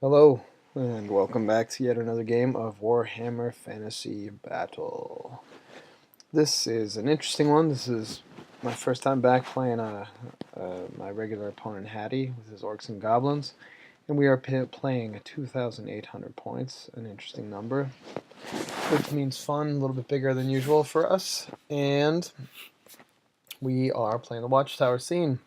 Hello, and welcome back to yet another game of Warhammer Fantasy Battle. This is an interesting one. This is my first time back playing my regular opponent Hattie with his Orcs and Goblins, and we are playing 2,800 points, an interesting number, which means fun, a little bit bigger than usual for us, and we are playing the Watchtower Scenario.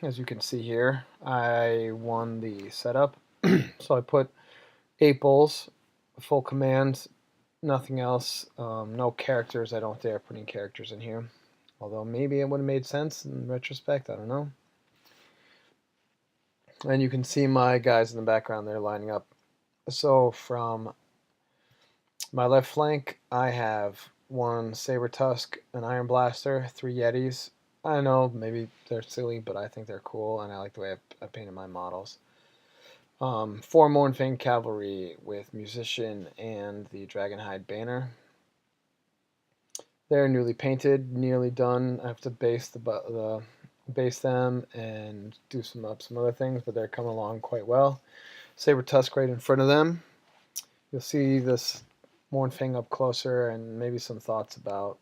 As you can see here, I won the setup, so I put 8 bowls, full command, nothing else, no characters. I don't dare put any characters in here, although maybe it would have made sense in retrospect, I don't know. And you can see my guys in the background, they're lining up. So from my left flank, I have 1 Saber Tusk, an Iron Blaster, 3 Yetis. I know, maybe they're silly, but I think they're cool, and I like the way I painted my models. 4 Mournfang Cavalry with Musician and the Dragonhide Banner. They're newly painted, nearly done. I have to base base them and do some other things, but they're coming along quite well. Saber Tusk right in front of them. You'll see this Mournfang up closer and maybe some thoughts about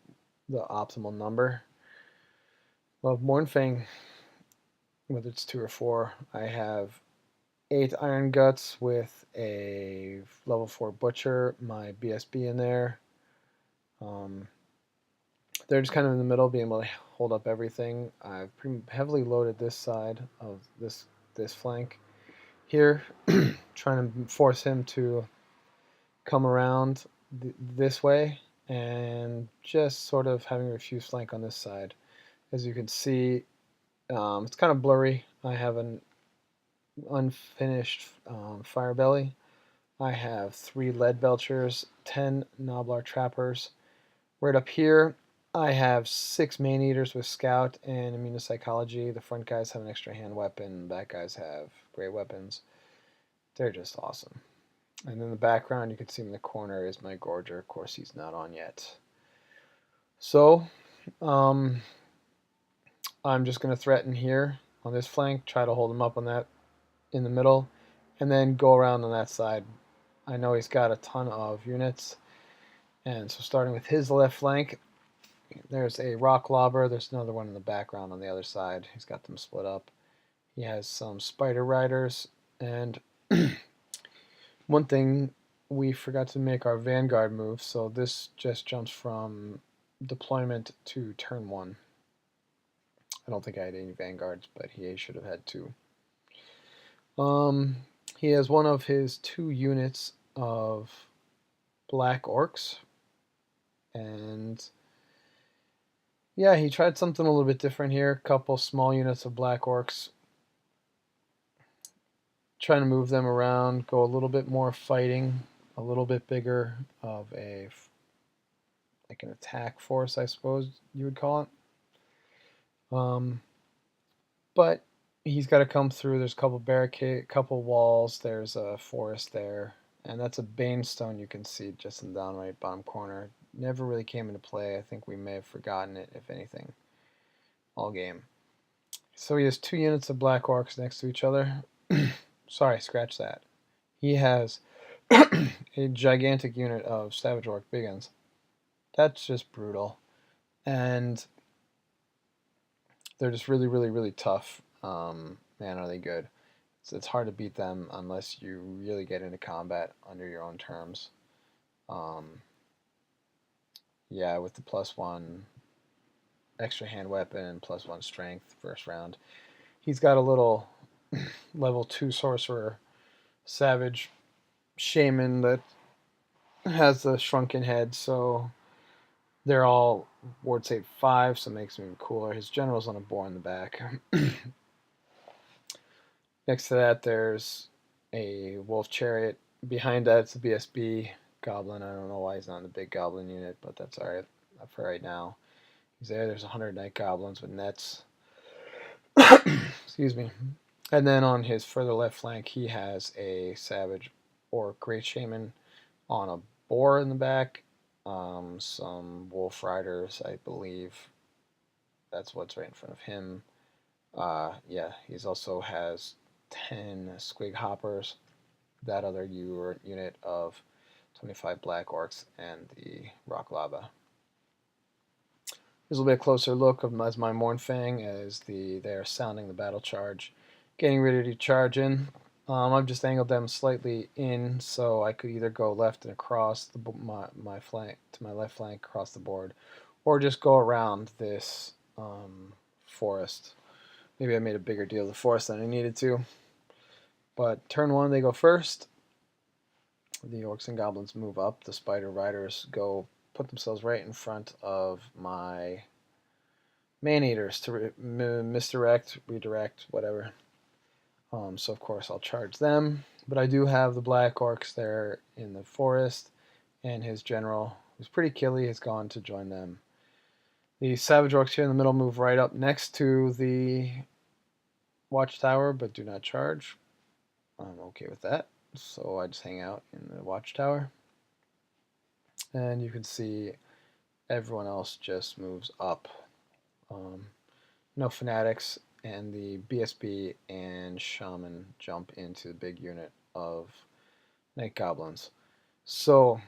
the optimal number. Well, Mournfang, whether it's 2 or 4, I have 8 Iron Guts with a level 4 Butcher, my BSB in there. They're just kind of in the middle, being able to hold up everything. I've pretty heavily loaded this side of this flank here, trying to force him to come around this way, and just sort of having a refuse flank on this side. As you can see, it's kind of blurry. I have an unfinished fire belly. I have 3 lead belchers, 10 Noblar trappers. Right up here, I have 6 man eaters with scout and immunopsychology. The front guys have an extra hand weapon, the back guys have great weapons. They're just awesome. And in the background, you can see in the corner is my Gorger. Of course, he's not on yet. So, I'm just going to threaten here on this flank, try to hold him up on that in the middle, and then go around on that side. I know he's got a ton of units, and so starting with his left flank, there's a rock lobber. There's another one in the background on the other side. He's got them split up. He has some spider riders, and one thing, we forgot to make our vanguard move, so this just jumps from deployment to turn 1. I don't think I had any vanguards, but he should have had 2. He has one of his 2 units of black orcs, and yeah, he tried something a little bit different here. A couple small units of black orcs, trying to move them around, go a little bit more fighting, a little bit bigger of like an attack force, I suppose you would call it. But he's got to come through. There's a couple couple walls. There's a forest there, and that's a banestone you can see just in the down right bottom corner. Never really came into play. I think we may have forgotten it, if anything, all game. So he has 2 units of black orcs next to each other. Sorry, scratch that. He has a gigantic unit of savage orc biggins. That's just brutal. And they're just really, really, really tough. Man, are they good. It's hard to beat them unless you really get into combat under your own terms. Yeah, with the +1 extra hand weapon and +1 strength first round. He's got a little level 2 sorcerer savage shaman that has the shrunken head, so they're all ward save 5, so it makes him even cooler. His general's on a boar in the back. Next to that, there's a wolf chariot. Behind that, it's a BSB goblin. I don't know why he's not in the big goblin unit, but that's alright for right now. He's there. There's 100 night goblins with nets. Excuse me. And then on his further left flank, he has a savage or great shaman on a boar in the back. Some wolf riders, I believe. That's what's right in front of him. Yeah, he's also has 10 squig hoppers, that other unit of 25 black orcs, and the rock lava. Here's a little bit closer look of as my Mournfang as they're sounding the battle charge, getting ready to charge in. I've just angled them slightly in so I could either go left and across my flank to my left flank across the board, or just go around this forest. Maybe I made a bigger deal of the forest than I needed to. But turn 1 they go first. The Orcs and Goblins move up. The Spider Riders go put themselves right in front of my Man-Eaters to misdirect, redirect, whatever. So of course I'll charge them. But I do have the Black Orcs there in the forest, and his general, who's pretty killy, has gone to join them. The Savage Orcs here in the middle move right up next to the Watchtower, but do not charge. I'm okay with that. So I just hang out in the Watchtower. And you can see everyone else just moves up. No fanatics, and the BSB and Shaman jump into the big unit of Night Goblins. So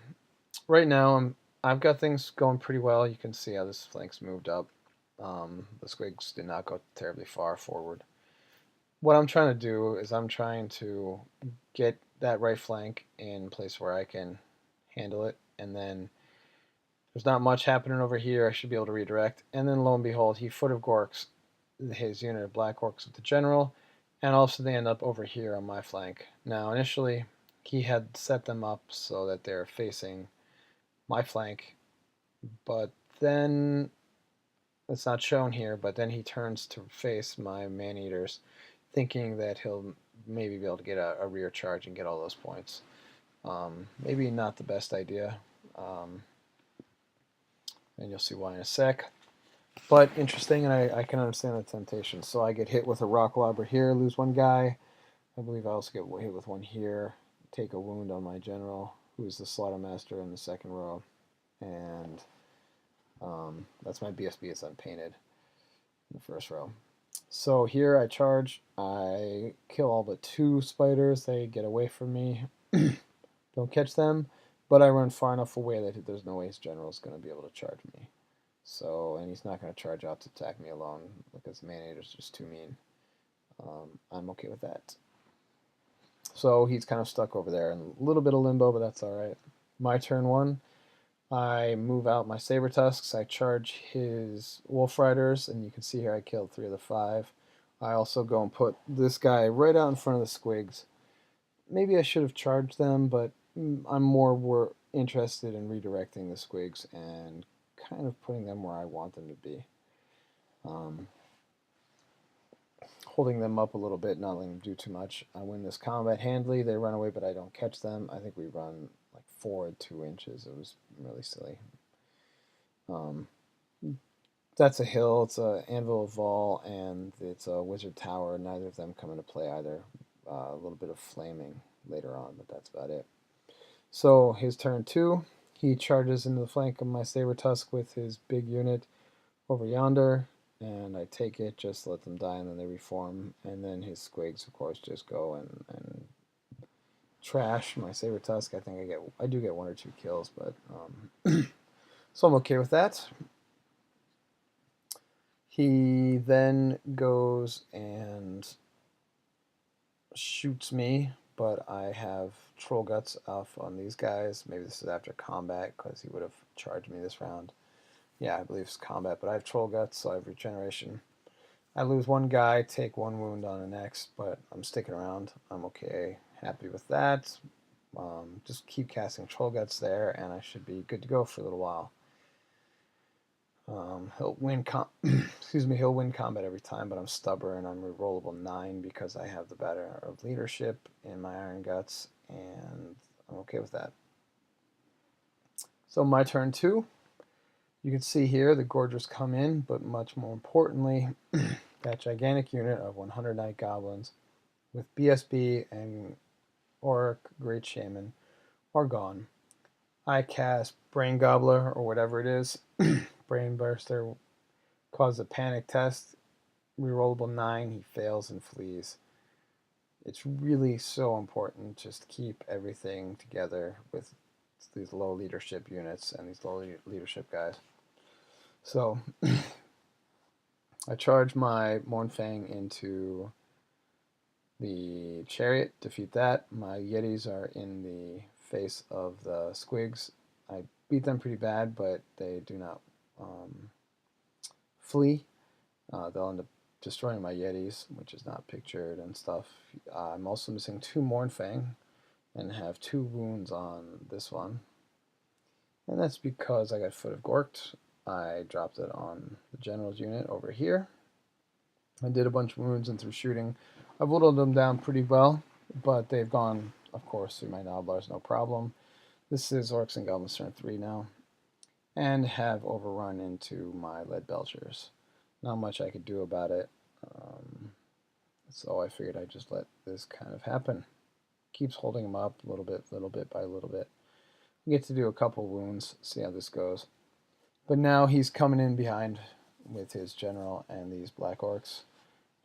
right now I've got things going pretty well. You can see how this flank's moved up. The squigs did not go terribly far forward. What I'm trying to do is I'm trying to get that right flank in a place where I can handle it, and then there's not much happening over here. I should be able to redirect, and then lo and behold, he foot of Gorks his unit of Black Orcs with the general, and also they end up over here on my flank. Now initially he had set them up so that they're facing my flank, but then it's not shown here, but then he turns to face my Man-Eaters, thinking that he'll maybe be able to get a rear charge and get all those points. Maybe not the best idea, and you'll see why in a sec. But interesting, and I can understand the temptation. So I get hit with a rock lobber here, lose one guy. I believe I also get hit with one here, take a wound on my general, who's the Slaughtermaster in the second row. And that's my BSB, it's unpainted in the first row. So here I charge, I kill all but 2 spiders, they get away from me. Don't catch them, but I run far enough away that there's no way his general is going to be able to charge me. So, and he's not going to charge out to attack me alone because the Man-Eater's just too mean. I'm okay with that. So he's kind of stuck over there in a little bit of limbo, but that's alright. My turn 1, I move out my Saber Tusks, I charge his Wolf Riders, and you can see here I killed 3 of the 5. I also go and put this guy right out in front of the squigs. Maybe I should have charged them, but I'm more interested in redirecting the squigs and kind of putting them where I want them to be. Holding them up a little bit, not letting them do too much. I win this combat handily. They run away, but I don't catch them. I think we run like forward 2 inches. It was really silly. That's a hill. It's a Anvil of Vol, and it's a Wizard Tower. Neither of them come into play either. A little bit of flaming later on, but that's about it. So his turn 2. He charges into the flank of my Saber Tusk with his big unit over yonder, and I take it, just let them die, and then they reform, and then his squigs, of course, just go and trash my Saber Tusk. I think I do get 1 or 2 kills, but so I'm okay with that. He then goes and shoots me, but I have Troll Guts off on these guys. Maybe this is after combat because he would have charged me this round. Yeah, I believe it's combat, but I have Troll Guts, so I have regeneration. I lose 1 guy, take 1 wound on the next, but I'm sticking around. I'm okay, happy with that. Just keep casting Troll Guts there, and I should be good to go for a little while. He'll win he'll win combat every time, but I'm stubborn. I'm rerollable 9 because I have the Banner of Leadership in my Iron Guts, and I'm okay with that. So my turn 2. You can see here the Gorgers come in, but much more importantly, that gigantic unit of 100 Night Goblins with BSB and Orc Great Shaman are gone. I cast Brain Gobbler, or whatever it is. Brain Burster causes a panic test. Rerollable 9, he fails and flees. it's really so important just to keep everything together with these low leadership units and these low leadership guys. So I charge my Mournfang into the chariot, defeat that. My Yetis are in the face of the squigs. I beat them pretty bad, but they do not flee. They'll end up destroying my Yetis, which is not pictured and stuff. I'm also missing 2 Mournfang and have 2 wounds on this one. And that's because I got Foot of Gorked. I dropped it on the general's unit over here. I did a bunch of wounds, and through shooting, I've whittled them down pretty well, but they've gone, of course, through my Noblars, no problem. This is Orcs and Goblins turn 3 now, and have overrun into my Lead Belchers. Not much I could do about it, so I figured I'd just let this kind of happen. Keeps holding them up little bit by little bit. I get to do a couple wounds, see how this goes. But now he's coming in behind with his general and these Black Orcs,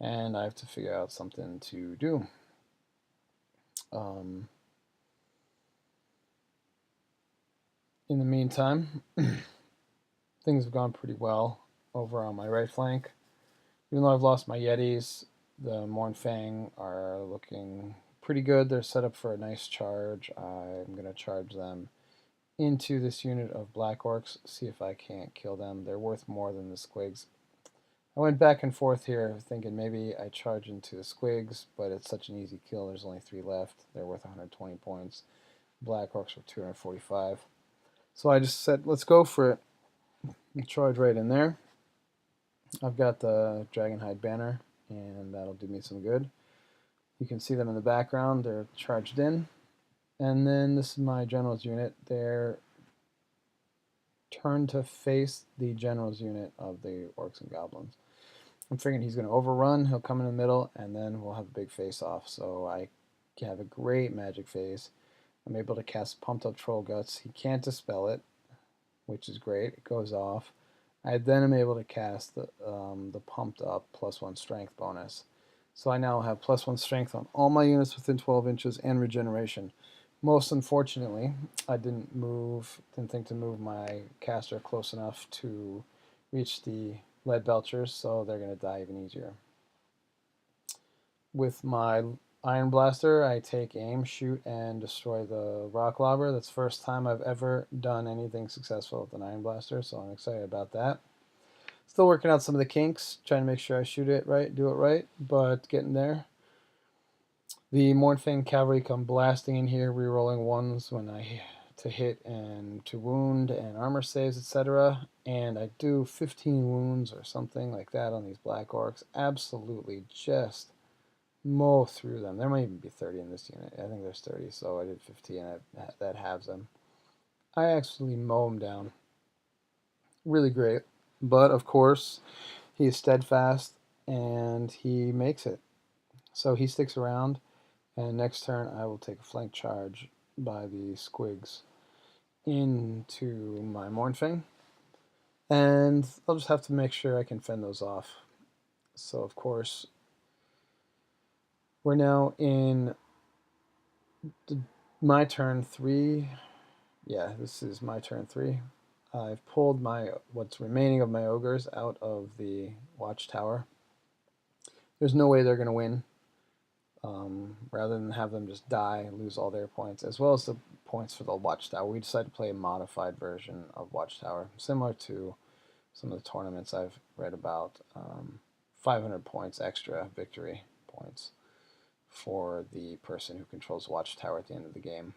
and I have to figure out something to do. In the meantime, things have gone pretty well over on my right flank. Even though I've lost my Yetis, the Mournfang are looking pretty good. They're set up for a nice charge. I'm going to charge them into this unit of Black Orcs, see if I can't kill them. They're worth more than the squigs. I went back and forth here thinking maybe I charge into the squigs, but it's such an easy kill. There's only 3 left. They're worth 120 points. Black Orcs were 245. So I just said, let's go for it. And charge right in there. I've got the Dragonhide banner, and that'll do me some good. You can see them in the background. They're charged in. And then this is my general's unit. They're turned to face the general's unit of the Orcs and Goblins. I'm figuring he's going to overrun. He'll come in the middle, and then we'll have a big face-off. So I have a great magic phase. I'm able to cast Pumped Up Troll Guts. He can't dispel it, which is great. It goes off. I then am able to cast the Pumped Up +1 Strength bonus. So I now have +1 Strength on all my units within 12 inches and regeneration. Most unfortunately, I didn't think to move my caster close enough to reach the Lead Belchers, so they're going to die even easier. With my Iron Blaster, I take aim, shoot, and destroy the Rock Lobber. That's the first time I've ever done anything successful with an Iron Blaster, so I'm excited about that. Still working out some of the kinks, trying to make sure I shoot it right, do it right, but getting there. The Mournfang Cavalry come blasting in here, rerolling 1s when to hit and to wound and armor saves, etc. And I do 15 wounds or something like that on these Black Orcs. Absolutely just mow through them. There might even be 30 in this unit. I think there's 30, so I did 15. That halves them. I actually mow them down. Really great. But, of course, he is steadfast, and he makes it. So he sticks around, and next turn I will take a flank charge by the squigs into my Mournfang. And I'll just have to make sure I can fend those off. So, of course, we're now in my turn 3. Yeah, this is my turn 3. I've pulled what's remaining of my ogres out of the Watchtower. There's no way they're going to win. Rather than have them just die and lose all their points, as well as the points for the Watchtower, we decided to play a modified version of Watchtower, similar to some of the tournaments I've read about. 500 points extra victory points for the person who controls Watchtower at the end of the game.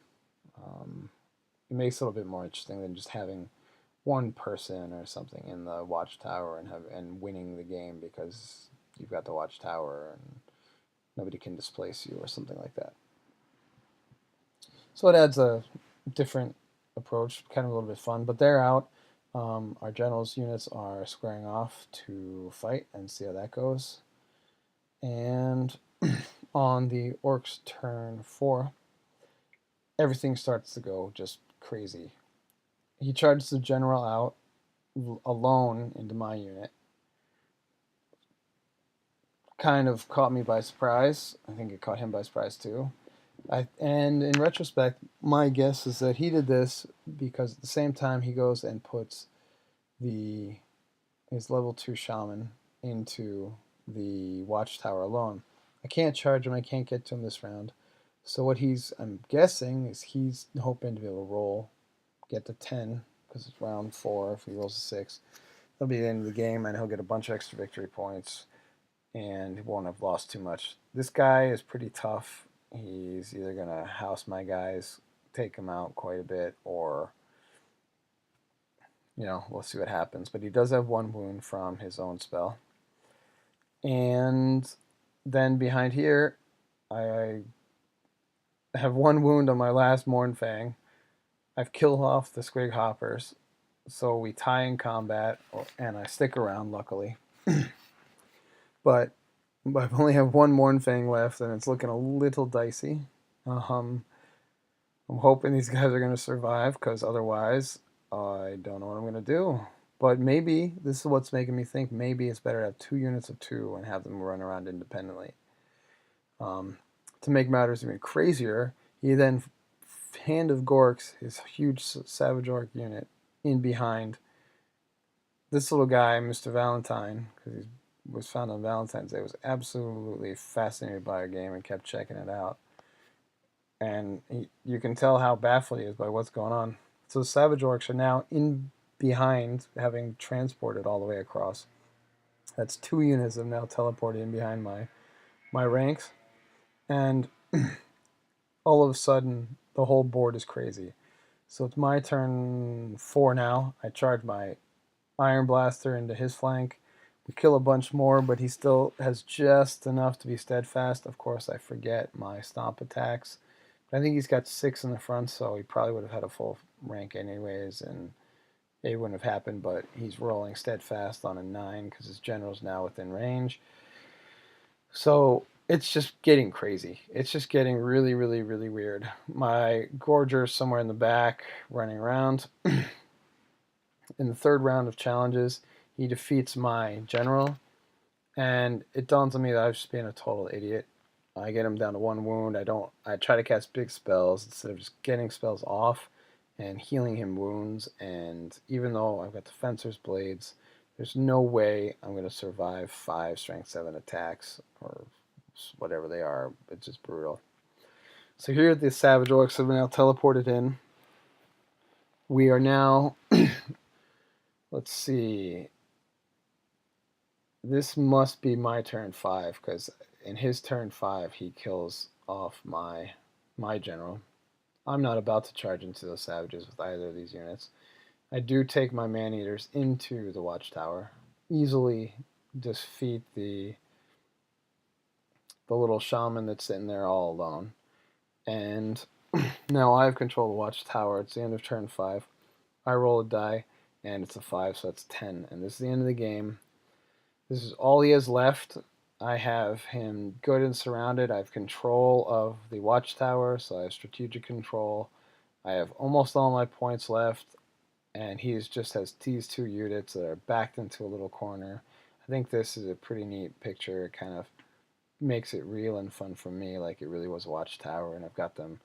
It makes it a little bit more interesting than just having one person or something in the Watchtower and winning the game because you've got the Watchtower and nobody can displace you or something like that. So it adds a different approach, kind of a little bit fun, but they're out. Our general's units are squaring off to fight and see how that goes. And on the Orcs' turn 4, everything starts to go just crazy. He charges the general out alone into my unit. kind of caught me by surprise. I think it caught him by surprise too. And in retrospect, my guess is that he did this because at the same time he goes and puts his level 2 shaman into the Watchtower alone. I can't charge him, I can't get to him this round. So what I'm guessing, is he's hoping to be able to roll, get to 10, because it's round 4. If he rolls a 6, that'll be the end of the game, and he'll get a bunch of extra victory points, and he won't have lost too much. This guy is pretty tough. He's either going to house my guys, take them out quite a bit, or, we'll see what happens. But he does have 1 wound from his own spell. And then behind here, I have 1 wound on my last Mournfang. I've killed off the Squig Hoppers, so we tie in combat, and I stick around, luckily. But I only have 1 Mournfang left, and it's looking a little dicey. I'm hoping these guys are going to survive, because otherwise, I don't know what I'm going to do. But maybe, this is what's making me think, maybe it's better to have 2 units of 2 and have them run around independently. To make matters even crazier, he then Hand of Gorks, his huge Savage Orc unit, in behind this little guy, Mr. Valentine, because he was found on Valentine's Day, was absolutely fascinated by our game and kept checking it out. And you can tell how baffled he is by what's going on. So the Savage Orcs are now in behind, having transported all the way across. That's 2 units have now teleported in behind my ranks. And all of a sudden, the whole board is crazy. So it's my turn 4 now. I charge my Iron Blaster into his flank. We kill a bunch more, but he still has just enough to be steadfast. Of course, I forget my stomp attacks. But I think he's got 6 in the front, so he probably would have had a full rank anyways, and it wouldn't have happened, but he's rolling steadfast on a 9 because his general's now within range. So it's just getting crazy. It's just getting really, really, really weird. My Gorger's somewhere in the back running around. In the 3rd round of challenges, he defeats my general, and it dawns on me that I've just been a total idiot. I get him down to 1 wound. I try to cast big spells instead of just getting spells off and healing him wounds, and even though I've got the Fencer's Blades, there's no way I'm going to survive 5 Strength 7 attacks, or whatever they are. It's just brutal. So here the Savage Orcs have now teleported in. We are now... Let's see. This must be my turn 5, because in his turn 5 he kills off my general. I'm not about to charge into those savages with either of these units. I do take my man-eaters into the Watchtower, easily defeat the little shaman that's sitting there all alone. And now I have control of the Watchtower. It's the end of turn 5. I roll a die, and it's a 5, so that's 10. And this is the end of the game. This is all he has left. I have him good and surrounded. I have control of the Watchtower, so I have strategic control. I have almost all my points left, and he just has these 2 units that are backed into a little corner. I think this is a pretty neat picture. It kind of makes it real and fun for me, like it really was a Watchtower, and I've got them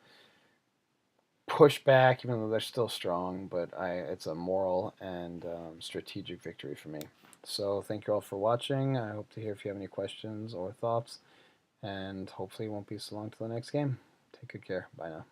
pushed back, even though they're still strong, but it's a moral and strategic victory for me. So thank you all for watching. I hope to hear if you have any questions or thoughts, and hopefully it won't be so long till the next game. Take good care. Bye now.